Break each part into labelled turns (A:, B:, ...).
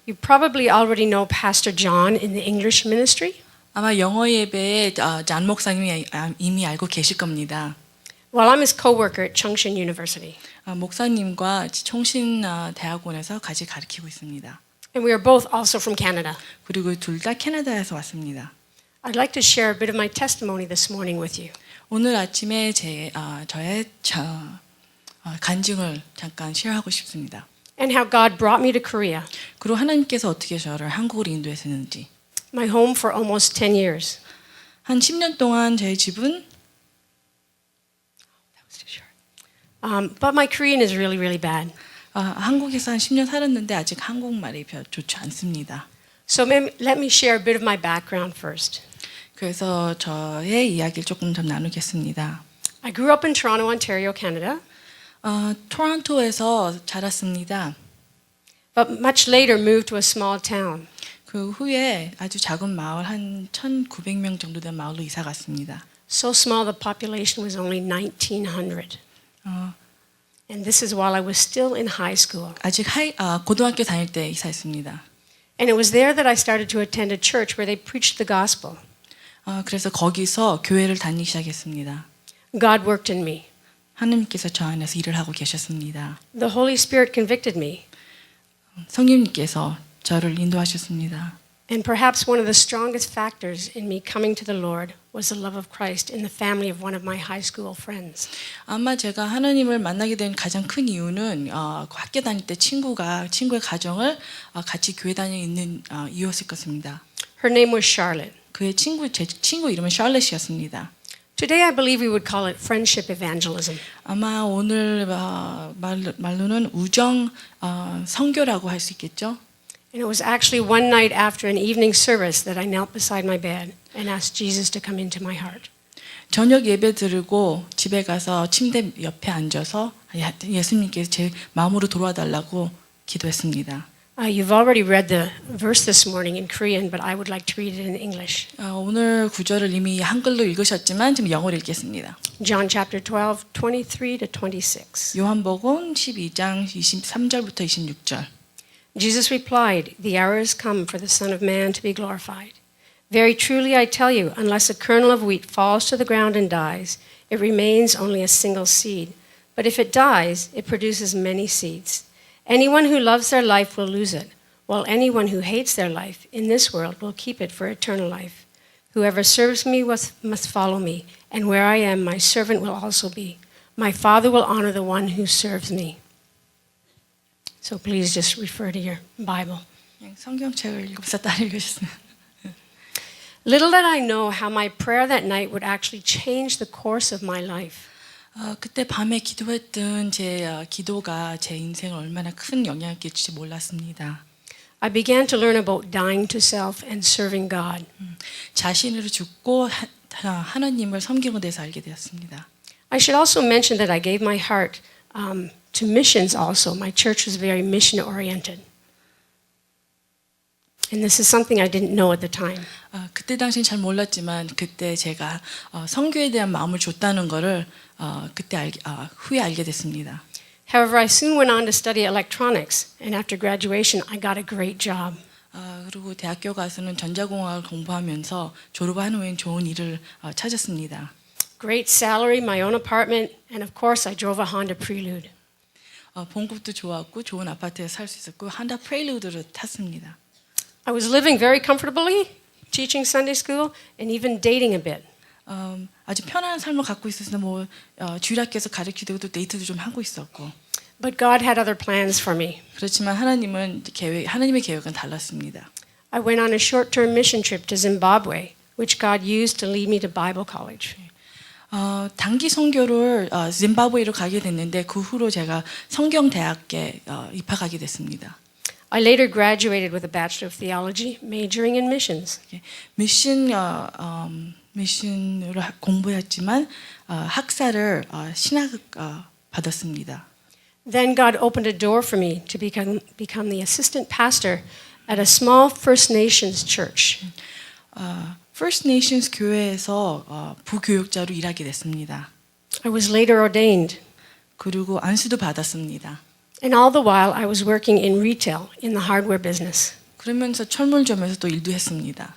A: You probably already know Pastor John in the English ministry.
B: 아마 영어 예배에 잔 목사님이 이미 알고 계실 겁니다.
A: Well, I'm his co-worker at Chungshin University.
B: 목사님과 총신 대학원에서 같이 가르치고 있습니다.
A: And we are both also from Canada.
B: 그리고 둘 다 캐나다에서 왔습니다.
A: I'd like to share a bit of my testimony this morning with you.
B: 오늘 아침에 저의 간증을 잠깐 쉐어하고 싶습니다.
A: And how God brought me to Korea,
B: 그리고 하나님께서 어떻게 저를 한국으로 인도하셨는지.
A: my home for almost 10 years.
B: 한 10년 동안 제 집은
A: But my Korean is really, really bad.
B: 한국에서 한 10년 살았는데 아직 한국말이 별 좋지 않습니다.
A: So let me share a bit of my background first.
B: 그래서 저의 이야기를 조금 좀 나누겠습니다.
A: I grew up in Toronto, Ontario, Canada.
B: 토론토에서 자랐습니다.
A: But much later moved to a small town.
B: 그 후에 아주 작은 마을 한 1,900명 정도 된 마을로 이사 갔습니다.
A: So small the population was only 1,900. And this is while I was still in high school.
B: 아직 고등학교 다닐 때 이사했습니다.
A: And it was there that I started to attend a church where they preached the gospel.
B: 그래서 거기서 교회를 다니기 시작했습니다.
A: God worked in me.
B: 하나님께서 저 안에서 일을 하고 계셨습니다.
A: The Holy Spirit convicted me.
B: 성령님께서 저를 인도하셨습니다.
A: And perhaps one of the strongest factors in me coming to the Lord was the love of Christ in the family of one of my high school friends.
B: 아마 제가 하나님을 만나게 된 가장 큰 이유는 학교 다닐 때 친구의 가정을 같이 교회 다니고 있는 이유였을 것입니다.
A: Her name was Charlotte.
B: 제 친구 이름은 샬럿이었습니다.
A: Today I believe we would call it friendship evangelism.
B: 아마 오늘 말로는 우정 선교라고 할 수 있겠죠.
A: And it was actually one night after an evening service that I knelt beside my bed and asked Jesus to come into my heart.
B: 저녁 예배 드리고 집에 가서 침대 옆에 앉아서 예수님께서 제 마음으로 돌아와 달라고 기도했습니다.
A: You've already read the verse this morning in Korean, but I would like to read it in English.
B: 오늘 구절을 이미 한글로 읽으셨지만 지금 영어로 읽겠습니다.
A: John chapter 12, 23 to 26.
B: 요한복음 12장 23절부터 26절.
A: Jesus replied, "The hour has come for the Son of Man to be glorified. Very truly I tell you, unless a kernel of wheat falls to the ground and dies, it remains only a single seed. But if it dies, it produces many seeds. Anyone who loves their life will lose it, while anyone who hates their life in this world will keep it for eternal life. Whoever serves me must follow me, and where I am, my servant will also be. My Father will honor the one who serves me." So please just refer to your Bible.
B: 성경책을 읽으면서 따라 읽으셨습니다.
A: Little did I know how my prayer that night would actually change the course of my life.
B: 그때 밤에 기도했던 제 기도가 제 인생을 얼마나 큰 영향을 끼칠지 몰랐습니다.
A: I began to learn about dying to self and serving God.
B: 자신으로 죽고 하나님을 섬기는 데서 알게 되었습니다.
A: I should also mention that I gave my heart to missions also. My church was very mission oriented. And this is something I didn't know at the time.
B: 그때 당시엔 잘 몰랐지만 그때 제가 선교에 대한 마음을 줬다는 거를 후에 알게 됐습니다.
A: However, I soon went on to study electronics, and after graduation, I got a great job.
B: 그리고 대학교 가서는 전자공학을 공부하면서 졸업한 후엔 좋은 일을 찾았습니다.
A: Great salary, my own apartment, and of course, I drove a Honda Prelude.
B: 봉급도 좋았고 좋은 아파트에서 살 수 있었고 한다 프렐루드를 탔습니다.
A: I was living very comfortably, teaching Sunday school, and even dating a bit.
B: 아주 편안한 삶을 갖고 있었으나 주일학교에서 가르치고 또 데이트도 좀 하고 있었고.
A: But God had other plans for me.
B: 그렇지만 하나님의 계획은 달랐습니다.
A: I went on a short-term mission trip to Zimbabwe, which God used to lead me to Bible college.
B: 단기 선교를 짐바브웨로 가게 됐는데 그 후로 제가 성경대학에 입학하게 됐습니다.
A: I later graduated with a Bachelor of Theology, majoring in missions.
B: 미션으로 공부했지만 학사를 신학 받았습니다.
A: Then God opened a door for me to become the assistant pastor at a small First Nations church.
B: First Nations 교회에서 부교육자로 일하게 됐습니다.
A: I was later ordained.
B: 그리고 안수도 받았습니다.
A: And all the while, I was working in retail in the hardware business.
B: 그러면서 철물점에서 또 일도 했습니다.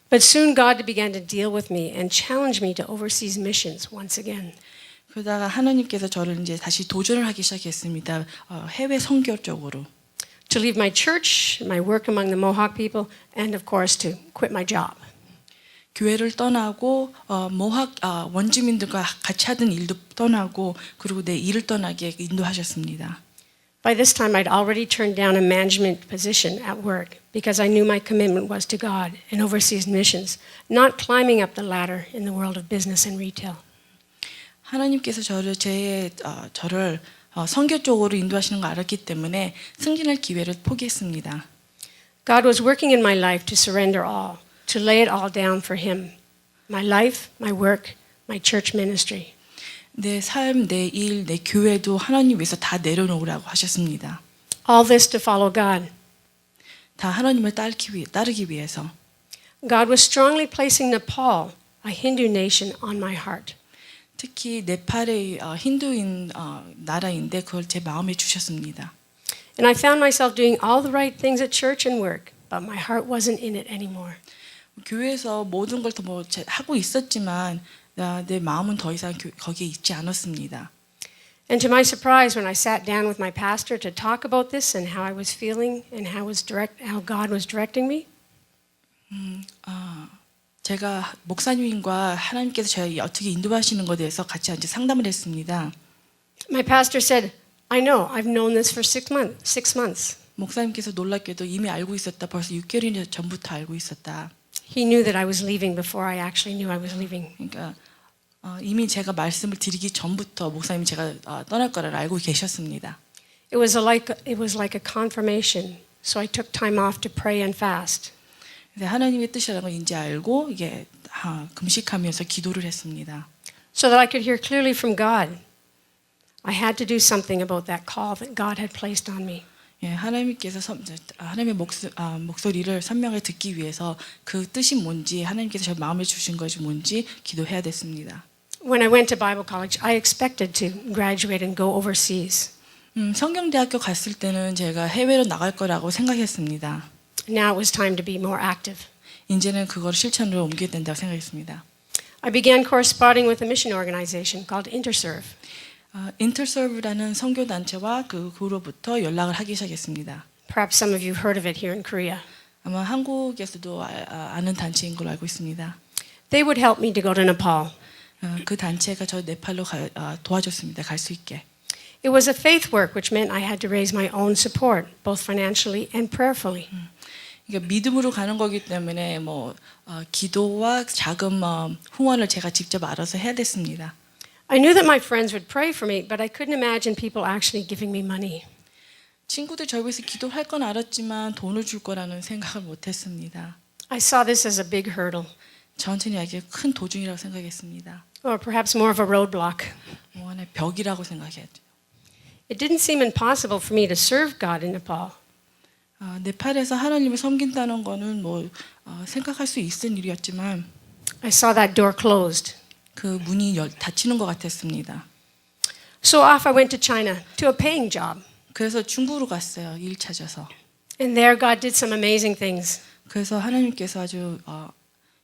A: But soon God began to deal with me and challenge me to overseas missions once again.
B: 그러다가 하나님께서 저를 이제 다시 도전을 하기 시작했습니다. 해외 선교 쪽으로.
A: To leave my church, my work among the Mohawk people, and of course to quit my job.
B: 교회를 떠나고 모학 원주민들과 같이 하던 일도 떠나고 그리고 내 일을 떠나게 인도하셨습니다.
A: By this time, I'd already turned down a management position at work because I knew my commitment was to God and overseas missions, not climbing up the ladder in the world of business and retail.
B: 하나님께서 저를 선교 쪽으로 인도하시는 걸 알았기 때문에 승진할 기회를 포기했습니다.
A: God was working in my life to surrender all, to lay it all down for Him. My life, my work, my church ministry.
B: 내 삶, 내 일, 내 교회도 하나님 위해서 다 내려놓으라고 하셨습니다.
A: All this to follow God.
B: 다 하나님을 따르기 위해서.
A: God was strongly placing Nepal, a Hindu nation, on my heart.
B: 특히 네팔의 힌두인 나라인데 그걸 제 마음에 주셨습니다.
A: And I found myself doing all the right things at church and work, but my heart wasn't in it anymore.
B: 교회에서 모든 걸 더 하고 있었지만 내 마음은 더 이상 거기에 있지 않았습니다.
A: And to my surprise, when I sat down with my pastor to talk about this and how I was feeling and how God was directing me,
B: 제가 목사님과 하나님께서 저를 어떻게 인도하시는 것에 대해서 같이 앉아 상담을 했습니다.
A: my pastor said, I know, I've known this for 6 months.
B: 목사님께서 놀랍게도 이미 알고 있었다. 벌써 6개월이 전부터 알고 있었다.
A: He knew that I was leaving before I actually knew I was leaving.
B: 그러니까 이미 제가 말씀을 드리기 전부터 목사님이 제가 떠날 거를 알고 계셨습니다.
A: It was like a confirmation. So I took time off to pray and fast.
B: 하나님의 뜻이라는 걸 이제 알고 이게 금식하면서 기도를 했습니다.
A: So that I could hear clearly from God. I had to do something about that call that God had placed on me.
B: 예, 하나님께서 하나님의 목소리를 선명하게 듣기 위해서 그 뜻이 뭔지 하나님께서 제 마음에 주신 것이 뭔지 기도해야 됐습니다.
A: When I went to Bible college, I expected to graduate and go overseas.
B: 성경대학교 갔을 때는 제가 해외로 나갈 거라고 생각했습니다.
A: Now it was time to be more active.
B: 이제는 그걸 실천으로 옮겨야 된다고 생각했습니다.
A: I began corresponding with a mission organization called Interserve.
B: 인터서브라는 선교 단체와 그로부터 연락을 하기 시작했습니다.
A: Perhaps some of you heard of it here in Korea.
B: 아마 한국에서도 아는 단체인 걸로 알고 있습니다.
A: They would help me to go to Nepal.
B: 그 단체가 저 네팔로 도와줬습니다. 갈 수 있게.
A: It was a faith work, which meant I had to raise my own support, both financially and prayerfully.
B: 그러니까 믿음으로 가는 거기 때문에 기도와 자금 후원을 제가 직접 알아서 해야 됐습니다.
A: I knew that my friends would pray for me, but I couldn't imagine people actually giving me money.
B: 친구들 저를 위해서 기도할 건 알았지만 돈을 줄 거라는 생각을 못했습니다.
A: I saw this as a big hurdle,
B: 저한테는 이게 큰 도중이라고 생각했습니다.
A: or perhaps more of a roadblock.
B: 하나의 벽이라고 생각했죠.
A: It didn't seem impossible for me to serve God in Nepal.
B: 네팔에서 하나님을 섬긴다는 거는 생각할 수 있는 일이었지만
A: I saw that door closed.
B: 그 문이 닫히는 것 같았습니다.
A: So off I went to China to a paying job.
B: 그래서 중국으로 갔어요. 일 찾아서.
A: And there God did some amazing things.
B: 그래서 하나님께서 아주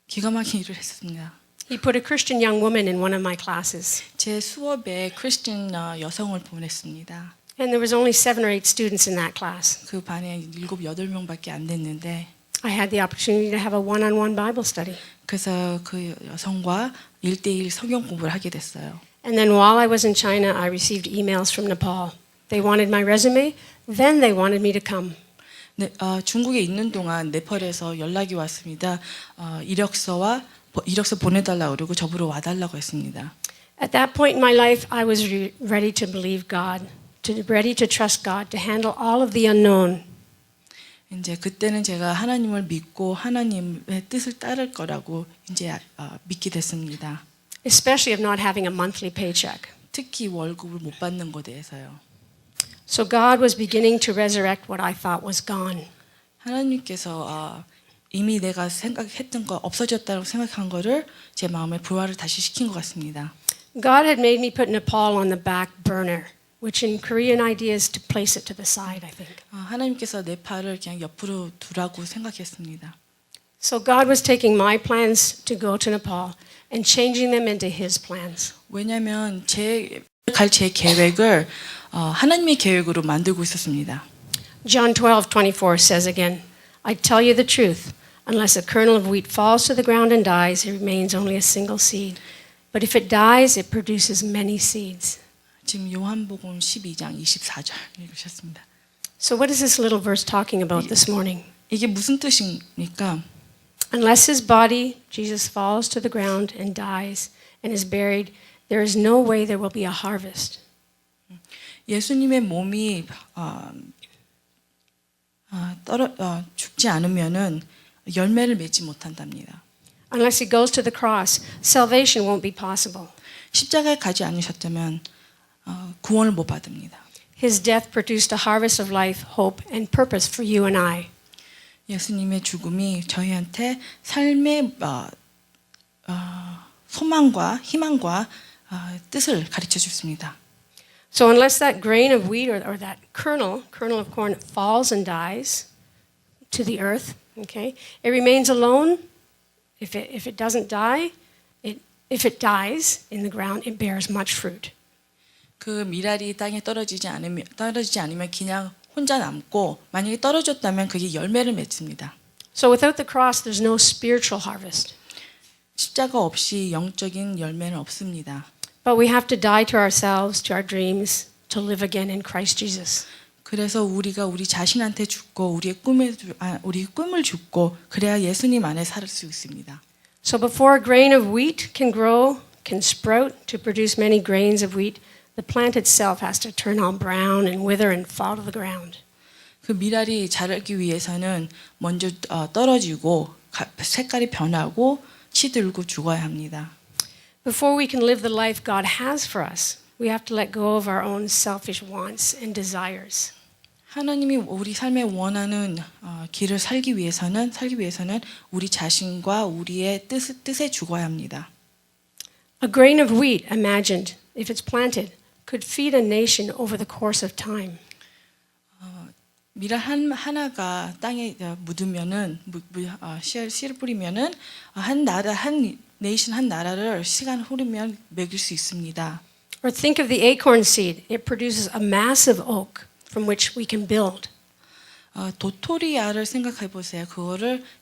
B: 기가 막힌 일을 했습니다.
A: He put a Christian young woman in one of my classes.
B: 제 수업에 크리스천 여성을 보냈습니다.
A: And there was only 7 or 8 students in that class.
B: 그 반에 7, 8명밖에 안 됐는데
A: I had the opportunity to have a one-on-one Bible study.
B: 그래서 그 여성과 1대1 성경 공부를 하게 됐어요.
A: And then while I was in China, I received emails from Nepal. They wanted my resume, then they wanted me to come.
B: 네, 중국에 있는 동안 네팔에서 연락이 왔습니다. 이력서 보내달라고 그러고 저보러 와달라고 했습니다.
A: At that point in my life, I was ready to believe God, ready to trust God to handle all of the unknown.
B: 이제 그때는 제가 하나님을 믿고 하나님의 뜻을 따를 거라고 이제 믿게 됐습니다.
A: Especially of not having a monthly paycheck.
B: 특히 월급을 못 받는 것에 대해서요.
A: So God was beginning to resurrect what I thought was gone.
B: 하나님께서 이미 내가 생각했던 거 없어졌다고 생각한 거를 제 마음에 부활을 다시 시킨 것 같습니다.
A: God had made me put Nepal on the back burner which in Korean idea is to place it to the side, I think.
B: 하나님께서 내 팔을 그냥 옆으로 두라고 생각했습니다.
A: So God was taking my plans to go to Nepal and changing them into His plans.
B: 왜냐하면 갈 제 계획을 하나님의 계획으로 만들고 있었습니다.
A: John 12:24 says again, I tell you the truth, unless a kernel of wheat falls to the ground and dies, it remains only a single seed. But if it dies, it produces many seeds.
B: 지금 요한복음 12장 24절 읽으셨습니다.
A: So what is this little verse talking about this morning?
B: 이게 무슨 뜻입니까?
A: Unless his body, Jesus, falls to the ground and dies and is buried, there is no way there will be a harvest.
B: 예수님의 몸이 죽지 않으면은 열매를 맺지 못한답니다.
A: Unless he goes to the cross, salvation won't be possible.
B: 십자가에 가지 않으셨다면 구원을 못 받습니다.
A: His death produced a harvest of life, hope, and purpose for you and I.
B: 예수님의 죽음이 저희한테 삶의 소망과 희망과 뜻을 가르쳐 줍니다.
A: So unless that grain of wheat or that kernel of corn falls and dies to the earth, okay, it remains alone. If it doesn't die, if it dies in the ground, it bears much fruit.
B: 그 미랄이 땅에 떨어지지 않으면 그냥 혼자 남고 만약에 떨어졌다면 그게 열매를 맺습니다.
A: So without the cross, there's no spiritual harvest.
B: 십자가 없이 영적인 열매는 없습니다.
A: But we have to die to ourselves, to our dreams, to live again in Christ Jesus.
B: 그래서 우리가 우리 자신한테 죽고 우리 꿈을 죽고 그래야 예수님 안에 살 수 있습니다.
A: So before a grain of wheat can grow, can sprout to produce many grains of wheat, the plant itself has to turn all brown and wither and fall to the ground.
B: 그 미랄이 자라기 위해서는 먼저 떨어지고 색깔이 변하고 시들고 죽어야 합니다.
A: Before we can live the life God has for us, we have to let go of our own selfish wants and desires.
B: 하나님이 우리 삶에 원하는 길을 살기 위해서는 우리 자신과 우리의 뜻에 죽어야 합니다.
A: A grain of wheat, imagined, if it's planted, could feed a nation over the course of time.
B: 미랄 하나가 땅에 묻으면은 씨를 뿌리면은 한 나라를 시간 흐르면 먹일 수 있습니다.
A: Or think of the acorn seed. It produces a massive oak from which we can build.
B: 도토리알을 생각해 보세요.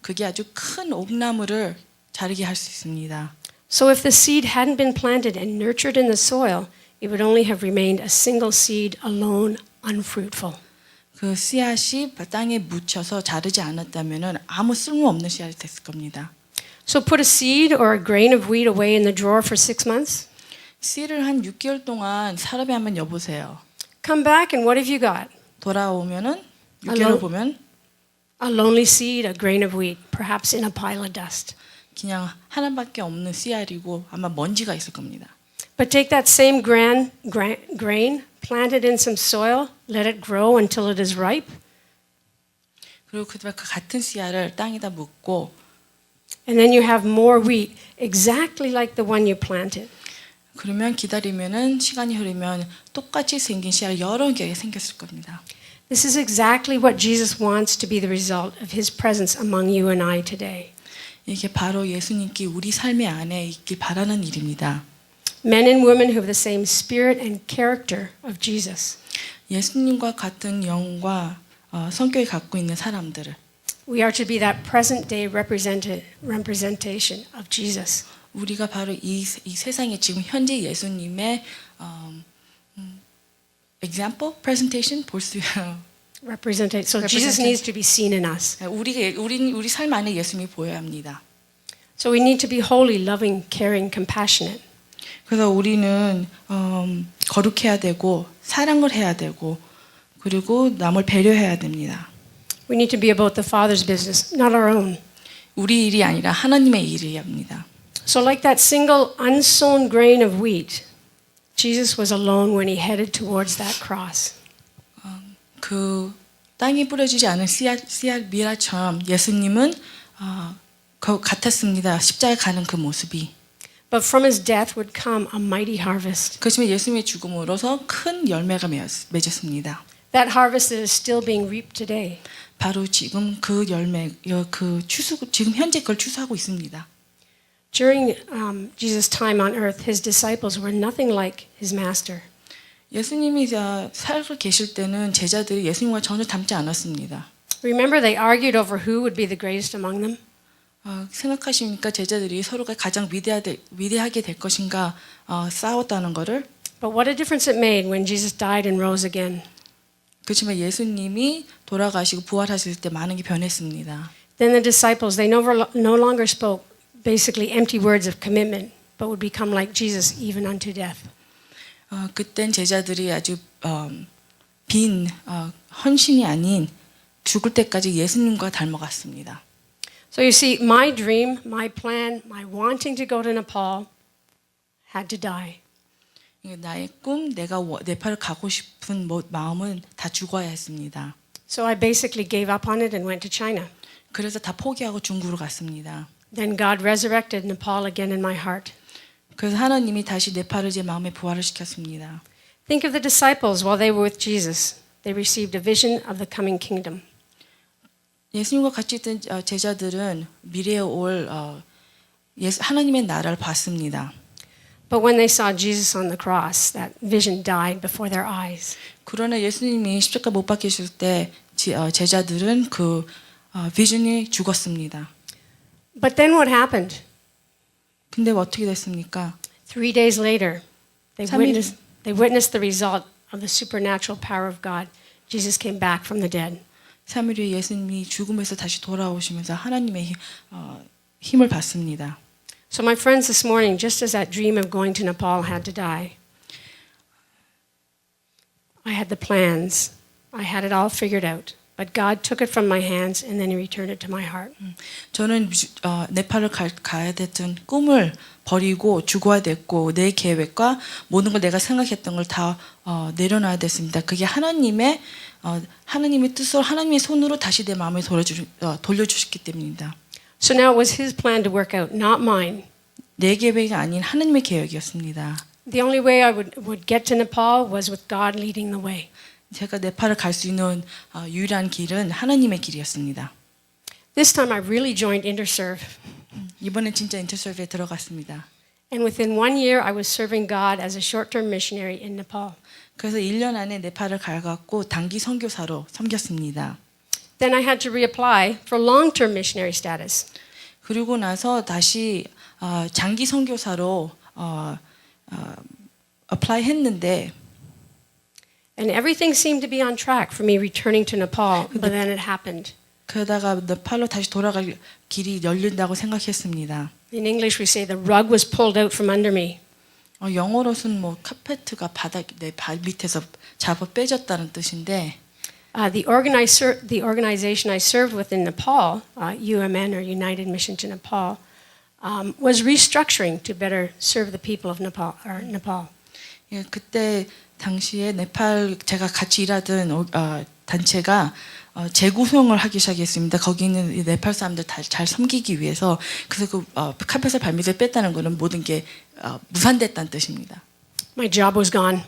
B: 그게 아주 큰 옥나무를 자라게 할 수 있습니다.
A: So if the seed hadn't been planted and nurtured in the soil, it would only have remained a single seed alone, unfruitful.
B: 그 씨앗이 땅에 묻혀서 자르지 않았다면은 아무 쓸모없는 씨앗이 됐을 겁니다.
A: So put a seed or a grain of wheat away in the drawer for 6 months.
B: 씨를 한 6개월 동안 사람이 한번 여보세요.
A: Come back and what have you got?
B: 돌아오면은 6개월 보면
A: A lonely seed, a grain of wheat, perhaps in a pile of dust.
B: 그냥 하나밖에 없는 씨알이고 아마 먼지가 있을 겁니다.
A: But take that same grain, plant it in some soil, let it grow until it is ripe,
B: 그리고 그 같은 씨알을 땅에다 묻고
A: and then you have more wheat, exactly like the one you planted.
B: 그러면 기다리면은 시간이 흐르면 똑같이 생긴 씨알 여러 개 생겼을 겁니다.
A: This is exactly what Jesus wants to be the result of His presence among you and I today.
B: 이게 바로 예수님께 우리 삶의 안에 있길 바라는 일입니다.
A: Men and women who have the same spirit and character of Jesus.
B: 예수님과 같은 영과 성격을 갖고 있는 사람들을
A: We are to be that present day representation of Jesus.
B: 우리가 바로 이 세상에 지금 현재 예수님의 example, presentation 볼 수
A: Representate. So Jesus needs to be seen in us.
B: 우리 삶 안에 예수님이 보여야 합니다.
A: So we need to be holy, loving, caring, compassionate.
B: 그래서 우리는 거룩해야 되고 사랑을 해야 되고 그리고 남을 배려해야 됩니다.
A: We need to be about the Father's business, not our own.
B: 우리 일이 아니라 하나님의 일이야 합니다.
A: So like that single unsown grain of wheat, Jesus was alone when he headed towards that cross.
B: 그 땅에 뿌려지지 않은 씨앗 미라처럼 예수님은 같았습니다. 십자가에 가는 그 모습이.
A: But from his death would come a mighty harvest.
B: 그렇지만 예수님의 죽음으로서 큰 열매가 맺었습니다.
A: That harvest is still being reaped today.
B: 바로 지금 그 열매, 지금 현재 그걸 추수하고 있습니다.
A: During Jesus' time on earth, his disciples were nothing like his master.
B: 예수님이 살고 계실 때는 제자들이 예수님과 전혀 닮지 않았습니다.
A: Remember, they argued over who would be the greatest among them?
B: 생각하십니까? 제자들이 서로가 가장 위대하게 될 것인가 싸웠다는 것을.
A: But what a difference it made when Jesus died and rose again.
B: 그렇지만 예수님이 돌아가시고 부활하실 때 많은 게 변했습니다.
A: Then the disciples, they no longer spoke basically empty words of commitment, but would become like Jesus even unto death.
B: 그땐 제자들이 아주 빈 헌신이 아닌 죽을 때까지 예수님과 닮아갔습니다.
A: So you see, my dream, my plan, my wanting to go to Nepal had to die.
B: 나의 꿈, 내가 네팔을 가고 싶은 마음은 다 죽어야 했습니다.
A: So I basically gave up on it and went to China.
B: 그래서 다 포기하고 중국으로 갔습니다.
A: Then God resurrected Nepal again in my heart.
B: 그래서 하나님이 다시 네팔을 제 마음에 부활을 시켰습니다.
A: Think of the disciples while they were with Jesus. They received a vision of the coming kingdom.
B: 예수님과 같이 있던 제자들은 미래에 올 하나님의 나라를 봤습니다.
A: But when they saw Jesus on the cross, that vision died before their eyes.
B: 그러나 예수님이 십자가 못 박히실 때 제자들은 그 비전이 죽었습니다.
A: But then what happened?
B: 근데 어떻게 됐습니까?
A: 3 days later, they
B: 3일.
A: witnessed the result of the supernatural power of God. Jesus came back from the dead.
B: 3일 후에 예수님이 죽음에서 다시 돌아오시면서 하나님의 힘을 받습니다.
A: So my friends, this morning, just as that dream of going to Nepal had to die, I had the plans. I had it all figured out. But God took it from my hands and then he returned it to my heart.
B: 저는 네팔을 가야 됐던 꿈을 버리고 죽어야 됐고 내 계획과 모든 걸 내가 생각했던 걸 다 내려놔야 됐습니다. 그게 하나님의 뜻으로 하나님의 손으로 다시 내 마음에 돌려주셨기 때문입니다.
A: So now it was his plan to work out, not mine.
B: 내 계획이 아닌 하나님의 계획이었습니다.
A: The only way I would get to Nepal was with God leading the way.
B: 제가 네팔을 갈 수 있는 유일한 길은 하나님의 길이었습니다.
A: This time I really joined Interserve.
B: 이번엔 진짜 인터설브에 들어갔습니다.
A: And within 1 year I was serving God as a short-term missionary in Nepal.
B: 그래서 1년 안에 네팔을 가갖고 단기 선교사로 섬겼습니다.
A: Then I had to reapply for long-term missionary status.
B: 그리고 나서 다시 장기 선교사로 apply 했는데
A: And everything seemed to be on track for me returning to Nepal, but then it happened.
B: 그러다가 네팔로 다시 돌아갈 길이 열린다고 생각했습니다.
A: In English we say the rug was pulled out from under me.
B: 영어로는 카페트가 내 발 밑에서 잡아 빼졌다는 뜻인데
A: The organization I served with in Nepal, UMN or United Mission to Nepal, was restructuring to better serve the people of Nepal.
B: 예, 그때 당시에 네팔 제가 같이 일하던 단체가 재구성을 하기 시작했습니다. 거기 있는 네팔 사람들 잘 섬기기 위해서 그래서 그 카펫을 발밑에 뺐다는 것은 모든 게 무산됐다는 뜻입니다.
A: My job was gone,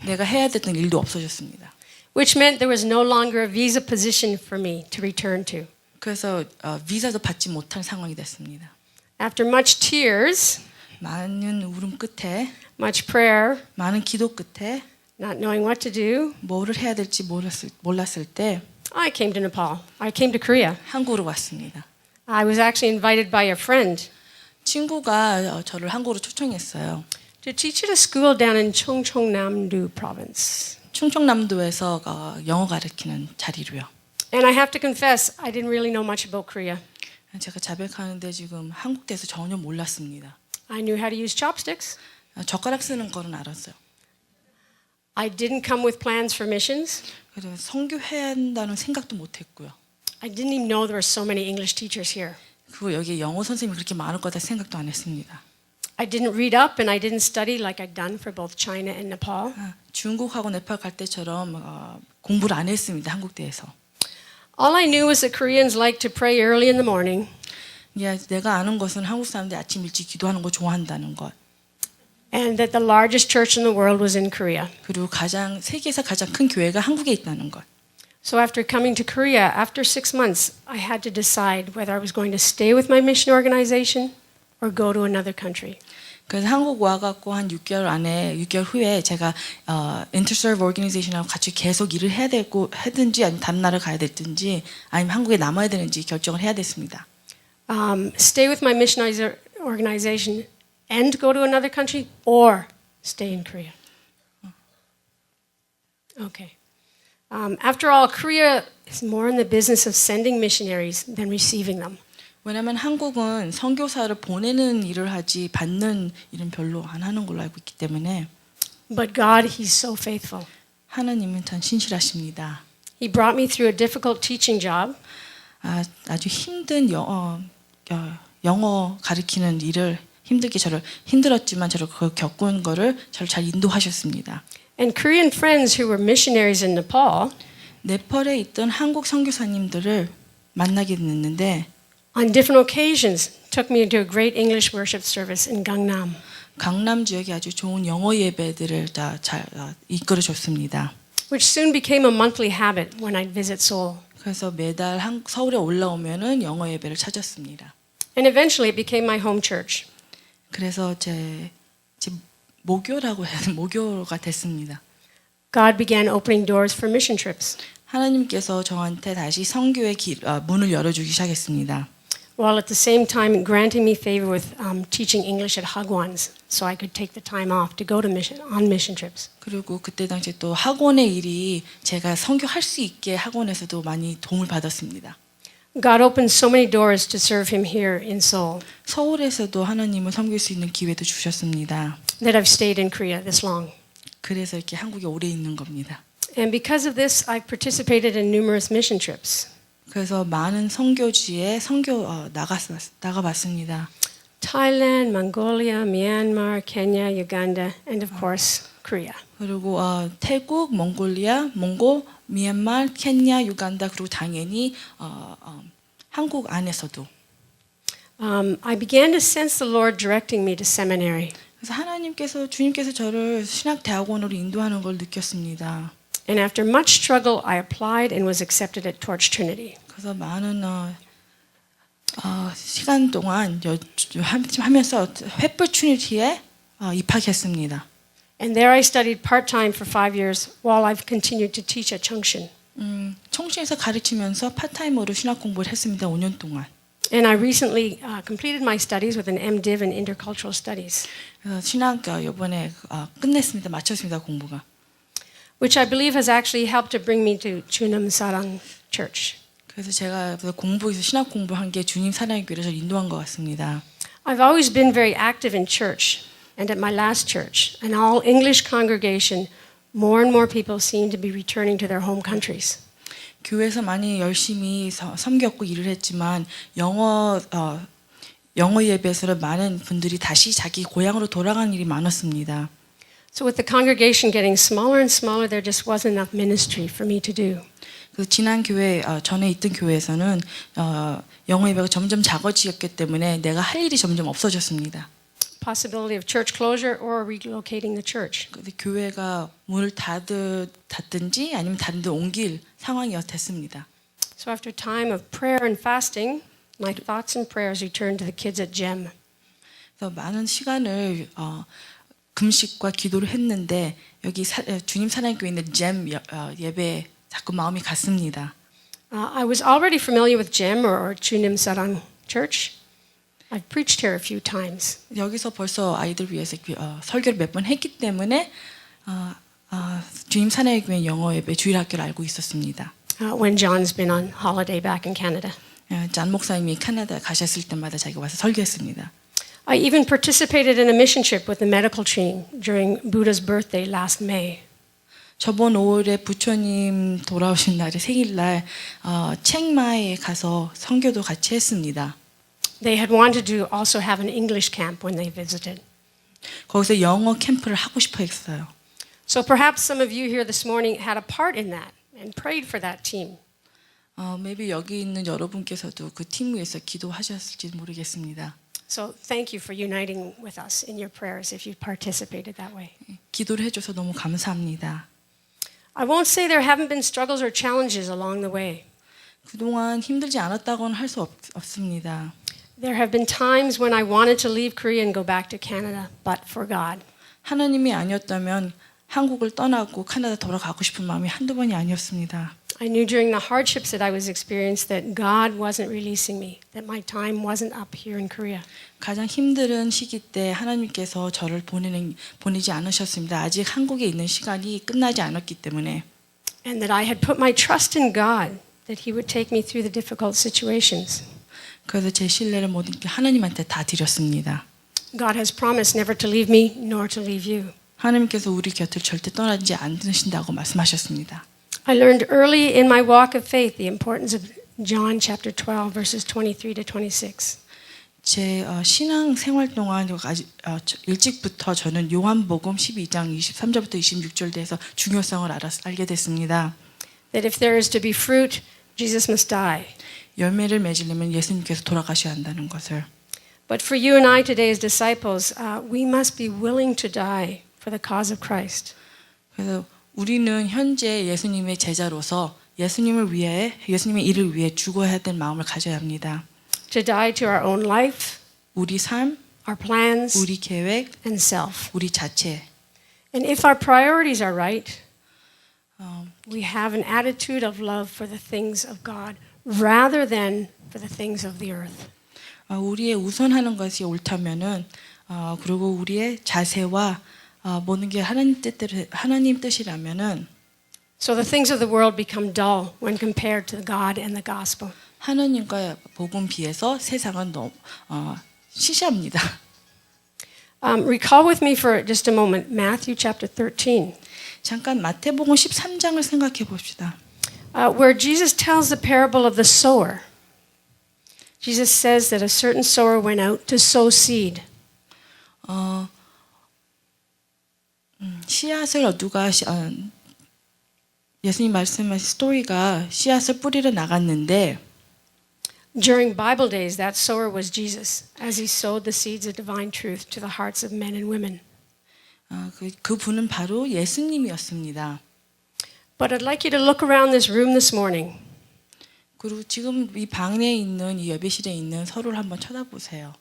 B: 내가 해야 됐던 일도 없어졌습니다.
A: which meant there was no longer a visa position for me to return to.
B: 그래서 비자도 받지 못한 상황이 됐습니다.
A: After much tears,
B: 많은 울음 끝에
A: much prayer,
B: 많은 기도 끝에
A: not knowing what to do,
B: 뭐를 해야 될지 몰랐을 때
A: I came to Nepal. I came to Korea.
B: 한국으로 왔습니다.
A: I was actually invited by a friend
B: 친구가 저를 한국으로 초청했어요.
A: to teach at a school down in Chongcheongnam-do province.
B: 충청남도에서 영어 가르치는 자리로요.
A: And I have to confess, I didn't really know much about Korea.
B: 제가 자백하는데 지금 한국 대해서 전혀 몰랐습니다.
A: I knew how to use chopsticks.
B: 젓가락 쓰는 거는 알았어요.
A: I didn't come with plans for missions.
B: 그래서 선교해야 한다는 생각도 못했고요.
A: I didn't even know there were so many English teachers here.
B: 그리고 여기 영어 선생님이 그렇게 많을 거다 생각도 안 했습니다.
A: I didn't read up and I didn't study like I'd done for both China and Nepal.
B: 중국하고 네팔 갈 때처럼 공부를 안 했습니다. 한국 대에서.
A: All I knew was that Koreans like to pray early in the morning.
B: 예, 내가 아는 것은 한국 사람들이 아침 일찍 기도하는 거 좋아한다는 것.
A: and that the largest church in the world was in Korea.
B: 그리고 세계에서 가장 큰 교회가 한국에 있다는 것.
A: So after coming to Korea, after 6 months, I had to decide whether I was going to stay with my mission organization or go to another country.
B: 그래서 한국 와갖고 한 6개월 후에 제가 Interserve Organization하고 같이 계속 일을 해야 되고 하든지 아니면 다른 나라를 가야 될든지 아니면 한국에 남아야 되는지 결정을 해야 됐습니다.
A: Stay with my mission organization and go to another country, or stay in Korea. Okay. After all, Korea is more in the business of sending missionaries than receiving them.
B: 왜냐하면 한국은 선교사를 보내는 일을 하지 받는 일은 별로 안 하는 걸로 알고 있기 때문에
A: But God, He's so faithful.
B: 하나님은 참 신실하십니다.
A: He brought me through a difficult teaching job.
B: 아주 힘든 영어 가르치는 일을 힘들었지만 저를 겪은 거를 저를 잘 인도하셨습니다.
A: And Korean friends who were missionaries in Nepal,
B: 네팔에 있던 한국 선교사님들을 만나게 됐는데
A: on different occasions, took me to a great English worship service in Gangnam.
B: 강남 지역에 아주 좋은 영어 예배들을 다 잘 이끌어 줬습니다.
A: Which soon became a monthly habit when I'd visit Seoul.
B: 그래서 매달 서울에 올라오면은 영어 예배를 찾았습니다.
A: And eventually it became my home church.
B: 그래서 제 모교라고 해야 모교가 됐습니다.
A: God began opening doors for mission trips.
B: 하나님께서 저한테 다시 선교의 문을 열어주기 시작했습니다.
A: While at the same time granting me favor with teaching English at Hagwons, so I could take the time off to go to on mission trips.
B: 그리고 그때 당시에 또 학원의 일이 제가 선교할 수 있게 학원에서도 많이 도움을 받았습니다.
A: God opened so many doors to serve Him here in Seoul
B: 서울에서도 하나님을 섬길 수 있는 기회도 주셨습니다.
A: that I've stayed in Korea this long.
B: 그래서 이렇게 한국에 오래 있는 겁니다.
A: And because of this, I've participated in numerous mission trips.
B: 그래서 많은 선교지에 나가봤습니다.
A: Thailand, Mongolia, Myanmar, Kenya, Uganda, and of course, Korea.
B: 그리고 태국, 몽골리아, 미얀마, 케냐, 유간다 그리고 당연히 한국 안에서도.
A: I began to sense the Lord directing me to seminary.
B: 그래서 주님께서 저를 신학대학원으로 인도하는 걸 느꼈습니다.
A: And after much struggle, I applied and was accepted at Torch Trinity.
B: 그래서 많은 시간 동안 하면서 횃불 트리니티에 입학했습니다.
A: And there I studied part-time for 5 years while I've continued to teach at Chungshin.
B: 청신에서 가르치면서 파타임으로 신학 공부를 했습니다. 5년 동안.
A: And I recently completed my studies with an MDiv in Intercultural Studies,
B: 그래서 신학 이번에 끝냈습니다. 마쳤습니다. 공부가.
A: which I believe has actually helped to bring me to Chunam Sarang Church.
B: 그래서 제가 신학 공부한 게 주님 사랑의 교회를 저를 인도한 것 같습니다.
A: I've always been very active in church, and at my last church, an all-English congregation, more and more people seem to be returning to their home countries.
B: 교회에서 많이 열심히 섬겼고 일을 했지만 영어 예배에서 많은 분들이 다시 자기 고향으로 돌아가는 일이 많았습니다.
A: So with the congregation getting smaller and smaller, there just wasn't enough ministry for me to do.
B: 그 지난 교회 전에 있던 교회에서는 영어 예배가 점점 작아지었기 때문에 내가 할 일이 점점 없어졌습니다.
A: Possibility of church closure or relocating the church.
B: 근데 교회가 문을 닫든지 아니면 다른 데 옮길 상황이 됐습니다.
A: So after time of prayer and fasting, my thoughts and prayers returned to the kids at GEM.
B: 그래서 많은 시간을 금식과 기도를 했는데 여기 주님 사랑의 교회 있는 잼 예배에 자꾸 마음이 갔습니다.
A: I was already familiar with GEM or Chunim Sarang Church. I've preached here a few times.
B: 여기서 벌써 아이들 위해서 설교를 몇 번 했기 때문에 주님 사랑의 교회 영어 예배 주일학교를 알고 있었습니다.
A: When John's been on holiday back in Canada.
B: 잔 목사님이 캐나다 가셨을 때마다 자기가 와서 설교했습니다.
A: I even participated in a mission trip with the medical team during Buddha's birthday last May.
B: 저번 5월에 부처님 돌아오신 날에 생일날 책마에 가서 선교도 같이 했습니다.
A: They had wanted to also have an English camp when they visited.
B: 거기서 영어 캠프를 하고 싶어 했어요.
A: So perhaps some of you here this morning had a part in that and prayed for that team.
B: maybe 여기 있는 여러분께서도 그 팀 위해서 기도하셨을지 모르겠습니다.
A: So thank you for uniting with us in your prayers if you participated that way.
B: 기도를 해줘서 너무 감사합니다.
A: I won't say there haven't been struggles or challenges along the way.
B: 그동안 힘들지 않았다고는 할 수 없습니다.
A: There have been times when I wanted to leave Korea and go back to Canada, but for God.
B: 하나님이 아니었다면 한국을 떠나고 캐나다 돌아가고 싶은 마음이 한두 번이 아니었습니다.
A: I knew during the hardships that I was experiencing that God wasn't releasing me, that my time wasn't up here in Korea.
B: 가장 힘든 시기 때 하나님께서 저를 보내지 않으셨습니다. 아직 한국에 있는 시간이 끝나지 않았기 때문에.
A: And that I had put my trust in God, that He would take me through the difficult situations.
B: 그래서 제 신뢰를 모든 게 하나님한테 다 드렸습니다.
A: God has promised never to leave me nor to leave you.
B: 하나님께서 우리 곁을 절대 떠나지 않으신다고 말씀하셨습니다.
A: I learned early in my walk of faith the importance of John chapter 12 verses 23 to 26.
B: 제 신앙 생활 동안 일찍부터 저는 요한복음 12장 23절부터 26절 대해서 중요성을 알게 됐습니다.
A: That if there is to be fruit, Jesus must die.
B: 열매를 맺으려면 예수님께서 돌아가셔야 한다는 것을.
A: But for you and I today as disciples, we must be willing to die for the cause of Christ.
B: 그래서 우리는 현재 예수님의 제자로서 예수님의 일을 위해 죽어야 될 마음을 가져야 합니다.
A: To die to our own life,
B: 우리 삶,
A: our plans,
B: 우리 계획,
A: and self.
B: 우리 자체.
A: And if our priorities are right, we have an attitude of love for the things of God rather than for the things of the earth.
B: 우리의 우선하는 것이 옳다면은 그리고 우리의 자세와 모든 게 하나님 뜻이라면은
A: So the things of the world become dull when compared to God and the gospel.
B: 하나님과 복음 비해서 세상은 너무 시시합니다.
A: Recall with me for just a moment Matthew chapter 13,
B: 잠깐 마태복음 13장을 생각해 봅시다.
A: where Jesus tells the parable of the sower. Jesus says that a certain sower went out to sow seed.
B: 씨앗을 누가 예수님 말씀하신 스토리가 씨앗을 뿌리러 나갔는데
A: During Bible days, that sower was Jesus, as he sowed the seeds of divine truth to the hearts of men and women.
B: 그분은 바로 예수님이었습니다.
A: But I'd like you to look around this room this morning.
B: 그리고 지금 이 방에 있는 이 예배실에 있는 서로를 한번 쳐다보세요.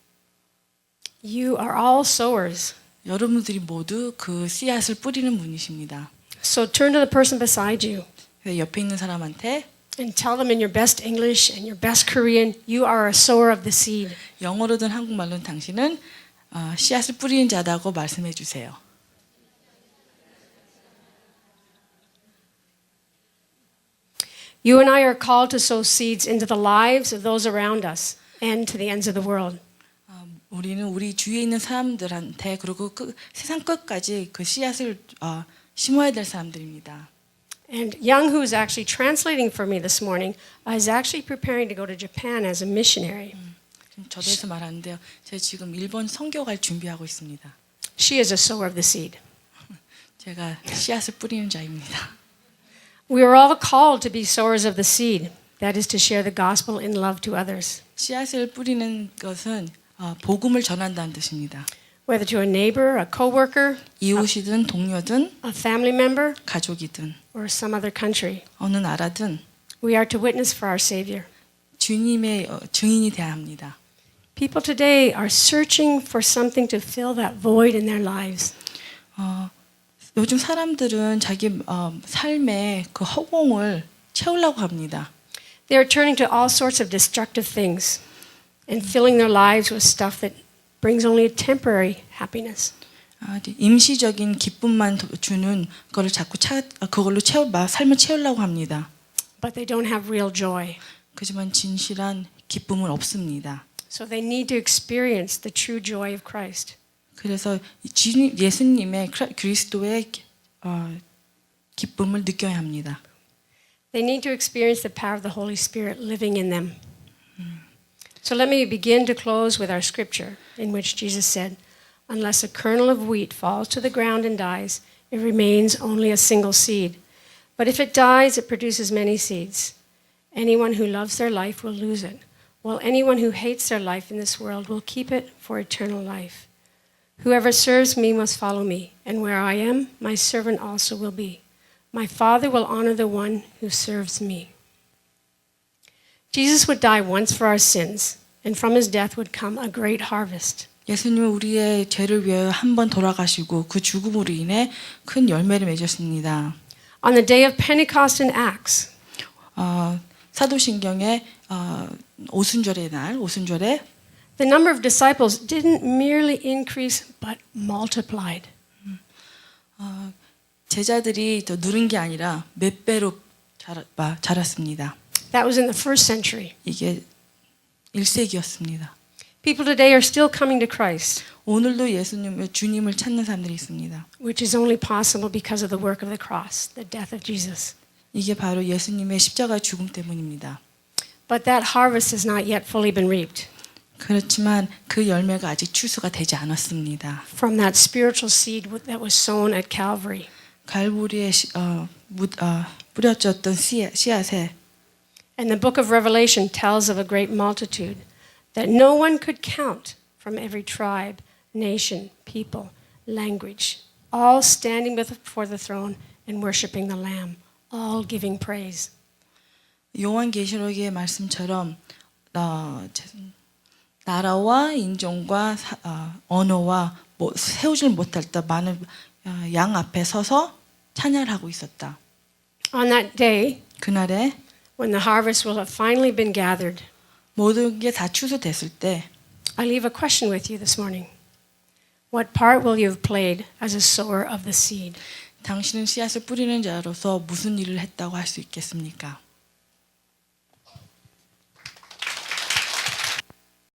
A: You are all sowers.
B: 여러분들이 모두 그 씨앗을 뿌리는 분이십니다.
A: So turn to the person beside you
B: 그래서 옆에 있는 사람한테
A: and tell them in your best English and your best Korean, you are a sower of the seed.
B: 영어로든 한국말로든 당신은 씨앗을 뿌리는 자다고 말씀해 주세요.
A: You and I are called to sow seeds into the lives of those around us and to the ends of the world.
B: 우리는 우리 주위에 있는 사람들한테 그리고 세상 끝까지 그 씨앗을 심어야 될 사람들입니다.
A: And Young, who is actually translating for me this morning, is actually preparing to go to Japan as a missionary.
B: 저도해서 말하는데요. 제가 지금 일본 선교 갈 준비하고 있습니다.
A: She is a sower of the seed.
B: 제가 씨앗을 뿌리는 자입니다.
A: We are all called to be sowers of the seed. That is to share the gospel in love to others.
B: 씨앗을 뿌리는 것은 복음을 전한다는 뜻입니다.
A: Whether to a neighbor, a coworker,
B: 이웃이든 동료든
A: a family member,
B: 가족이든
A: or some other country.
B: 어느 나라든
A: We are to witness for our Savior.
B: 주님의 증인이 되어야 합니다.
A: People today are searching for something to fill that void in their lives.
B: 요즘 사람들은 자기 삶의 그 허공을 채우려고 합니다.
A: They are turning to all sorts of destructive things and filling their lives with stuff that brings only a temporary happiness.
B: 임시적인 기쁨만 주는 거를 자꾸 그걸로 삶을 채우려고 합니다.
A: But they don't have real joy.
B: 그지만 진실한 기쁨은 없습니다.
A: So they need to experience the true joy of Christ.
B: 그래서 예수님의 그리스도의 기쁨을 느껴야 합니다.
A: They need to experience the power of the Holy Spirit living in them. So let me begin to close with our scripture in which Jesus said, "Unless a kernel of wheat falls to the ground and dies, it remains only a single seed. But if it dies, it produces many seeds. Anyone who loves their life will lose it, while anyone who hates their life in this world will keep it for eternal life. Whoever serves me must follow me, and where I am, my servant also will be. My Father will honor the one who serves me. Jesus would die once for our sins, and from his death would come a great harvest.
B: 예수님은 우리의 죄를 위하여 한 번 돌아가시고 그 죽음으로 인해 큰 열매를 맺었습니다.
A: On the day of Pentecost in Acts,
B: 사도신경의 오순절의 날, 오순절에
A: the number of disciples didn't merely increase but multiplied.
B: 제자들이 더 누른 게 아니라 몇 배로 자랐습니다.
A: That was in the first century.
B: 이게 1세기였습니다.
A: People today are still coming to Christ,
B: 오늘도 예수님을 주님을 찾는 사람들이 있습니다.
A: which is only possible because of the work of the cross, the death of Jesus.
B: 이게 바로 예수님의 십자가 죽음 때문입니다.
A: But that harvest has not yet fully been reaped
B: 그렇지만 그 열매가 아직 추수가 되지 않았습니다.
A: from that spiritual seed that was sown at Calvary.
B: 갈보리에 뿌려졌던 씨앗에
A: And the book of Revelation tells of a great multitude that no one could count from every tribe, nation, people, language, all standing before the throne and worshiping the Lamb, all giving praise.
B: 요한계시록의 말씀처럼 나라와 인종과 언어와 세우질 못할 때 많은 양 앞에 서서 찬양하고 있었다.
A: On that day,
B: 그날에
A: when the harvest will have finally been gathered,
B: 모든 게 다 추수됐을 때
A: I leave a question with you this morning. What part will you have played as a sower of the seed?
B: 당신은 씨앗을 뿌리는 자로서 무슨 일을 했다고 할 수 있겠습니까?